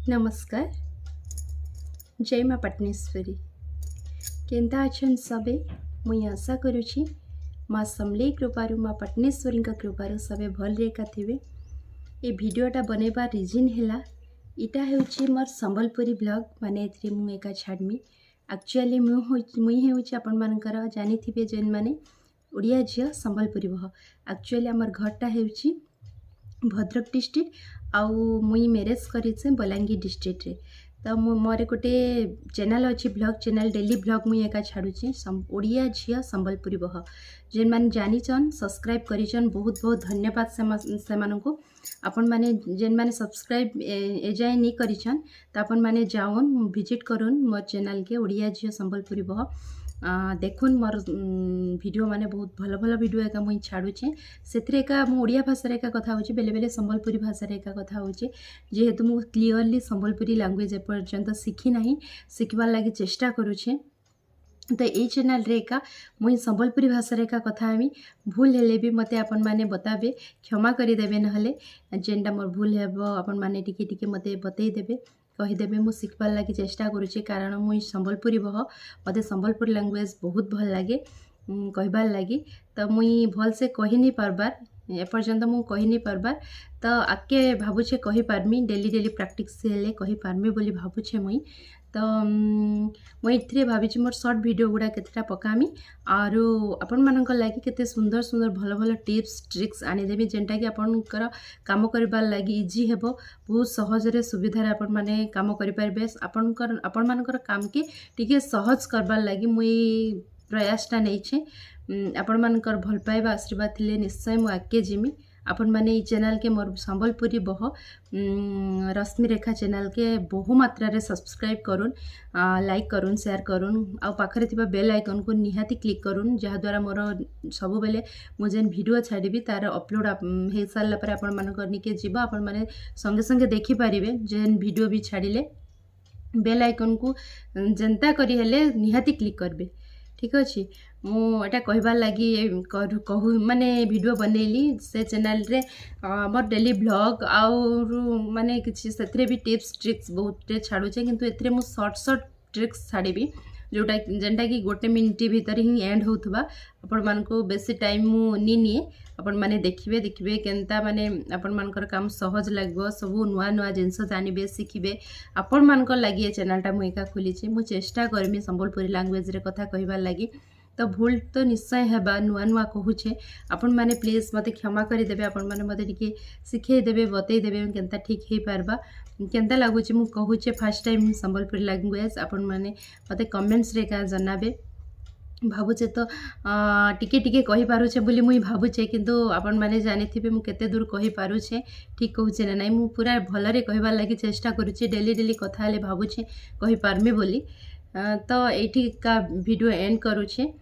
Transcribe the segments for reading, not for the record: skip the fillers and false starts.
नमस्कार। जय माँ पटनेश्वरी। केंता अछन सबे? मुई आशा करुछि माँ समलेई कृपारू माँ पटनेश्वरी कृपारू सबे भल रेखा थिबे। ये वीडियोटा बनैबा रिजन हैला इटा हेउछि मोर संबलपुरी ब्लॉग माने एथरे मु एका छाड़मी। एक्चुअली मुई हेउछि आपण मानकर जानिथिबे जेन माने ओडिया झियो संबलपुरी बह। एक्चुअली हमर घरटा हेउछि भद्रक डिस्ट्रिक्ट आउ मुई मैरेज करिछे बलांगीर डिस्ट्रिक्ट रे। तो मोर गोटे चैनल अच्छी ब्लॉग चैनल डेली ब्लॉग मुई एका छाड़ुची ओडिया झियो संबलपुरी बह। जेन माने जानिचन सब्सक्राइब करिचन बहुत बहुत धन्यवाद से मानकु। आपण माने जेन माने सब्सक्राइब एजाय नहीं करिचन तो आपण माने जाओन विजिट करूँ मोर चैनल के ओडिया झियो संबलपुरी बह। देखुन मोर वीडियो माने बहुत भल भल वीडियो एका मुई छाड़ुचे से एका मु ओडिया भाषा एका कथा होची बेले बेले संबलपुरी भाषा एका कथा होची जेहेतु मु क्लियरली संबलपुरी लैंग्वेज एपर्यंत शिखी नहीं शिखबार लगी चेष्टा करुचे। तो ये चैनल रे एका मुई संबलपुरी भाषा एका कथा आमी भूल हेले भी मते आपण माने बताबे क्षमा करी देबे नहले जेनटा मोर भूल हेबो आपण माने टिके टिके मते बतई देबे कहीदेवे मु शिखबार लगी चेष्टा करुचे कारण मुई संबलपुरी बह मते संबलपुरी लैंग्वेज बहुत भल लगे कहबार लगी। तो मुई भल से कही नहीं पारबार एपर्यंत मु कही नहीं पारबार तो आके भावुचे कही पारमी डेली डेली प्रैक्टिस हेले कही पारमी बोली भावुचे मुई। तो मुई इथरे भाविची मोर शॉर्ट वीडियो गुड़ा केतेटा पकामी आरो आपण मानकर लागि केते सुंदर सुंदर भल भल टिप्स ट्रिक्स आनी देबी जेनटा कि आपनकर काम करबार लागि इजी हेबो बहुत सहज रे सुविधा रे आपण माने काम करि परबे। आपण मानकर काम के टिके सहज करबार लागि मुई प्रयासटा नै छे। आपण मानकर भल पाइबा आशीर्वाद थिले निश्चय मु आगे जिमी। आपण माने चैनल के मोर संबलपुरी बह रश्मि रेखा चैनल के बहु मात्रा रे सब्सक्राइब करूँ लाइक करूँ शेयर करूँ आ पाखरे थिबा बेल आइकन को निहाती क्लिक करूँ जहा द्वारा मोर सब बेले मु जेन वीडियो छाड़बी तार अपलोड हे सारला पर आपण मानकर निके जीवा आपण माने संगे संगे देखि पारिबे जेन वीडियो भी छाड़िले बेल आइकन को जनता करी हेले निहाती क्लिक करबे। ठीक अच्छे मुझा कहबार लगी कहू माने वीडियो बनैली से चैनल रे मोर डेली ब्लॉग आउ माने किसी से भी टिप्स ट्रिक्स बहुत छाड़ुचे किंतु एथरे मु शॉर्ट शॉर्ट ट्रिक्स छाड़बी जोटा जेनटा कि गोटे मिनिट भीतर ही एंड होथबा आपण मानको बेसी टाइम मु नी निए आपण माने देखिबे केनता माने आपण मानकर काम सहज लागबो सब नुआ नुआ जिनस जानिबे शिखिबे आपण मानकर लागि ए चैनलटा मु एका खोलिछि मु चेष्टा करमी संबलपुरी लैंग्वेज रे कथा कहबार लागि। तो भूल तो निश्चय हेबा नुआ नुआ कहूचे आपण माने प्लीज मते क्षमा करी देबे आपण माने मते टिके सिखै देबे बतै देबे केनता ठीक हे पारबा केनता लागुचे मु कहूचे फर्स्ट टाइम संबलपुरी लैंग्वेज आपण माने मते कमेंट्स रे का जनाबे भावुचे। तो टिके टिके कहि पारुचे बोली मुई भावुचे किंतु आपण माने जानिथिबे मु केते दूर कहि पारुचे ठीक कहूचे ना नहीं मु पूरा भलरे कहबार लागि चेष्टा करूचे डेली डेली कथा ले भावुचे कहि पारमे बोली। तो एठी का वीडियो एंड करूचे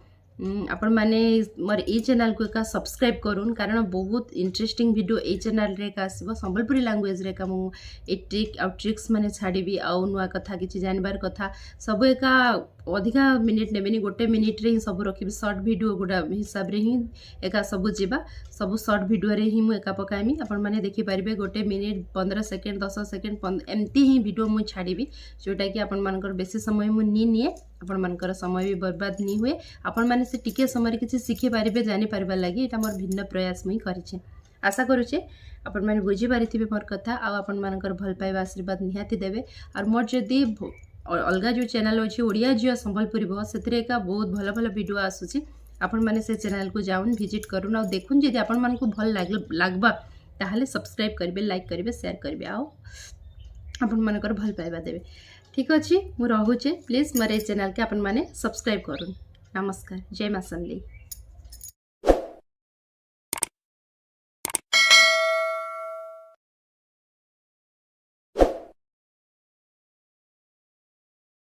आपण माने मोर ए चैनल को एका सब्सक्राइब करूँ कारण बहुत इंटरेस्टिंग वीडियो ए चैनल रे का आसीबो संबलपुरी लैंग्वेज रे का मु ए ट्रिक आ ट्रिक्स माने छाड़बी आउ नुआ कथा किछि जानबार कथा सब एका अधिका मिनिट नेबेनी गोटे मिनिट रे ही सब रखिबी शॉर्ट वीडियो गुडा हिसाब रे ही एका सब जीवा सब शॉर्ट वीडियो रे ही मु एका पकामी आपण माने देखि पारिबे गोटे मिनिट 15 सेकंड 10 सेकंड एमती ही वीडियो मु छाड़बी जोटा कि आपण मानकर बेसी समय मु नी निए आपण मानकर समय भी बर्बाद नहीं हुए आपण माने से टिके समय किसी शिखि पारिबे जानि पारिबा लागि एटा मोर भिन्न प्रयास मुई करिछे। आशा करूचे आपण माने बुझी पारिथिबे मोर कथा आ आपण मानकर भल पाइबा आशीर्वाद निहाती देबे और मोर जदी अलगा जो चैनल अच्छी ओडिया झियो संबलपुरी बह से बहुत भल भल वीडियो आसूची आपण माने से चैनल को जाऊन विजिट करूँ आ देखुन जदि आपण मानकु भल लागबा ताहले सब्सक्राइब करिवे लाइक करिवे शेयर करिवे आ आपण मानकर भल पाइबा देबे। ठीक अच्छे मु रहुचे प्लीज मोर चैनल के आपण माने सब्सक्राइब करूँ। नमस्कार। जय माँ समलेई।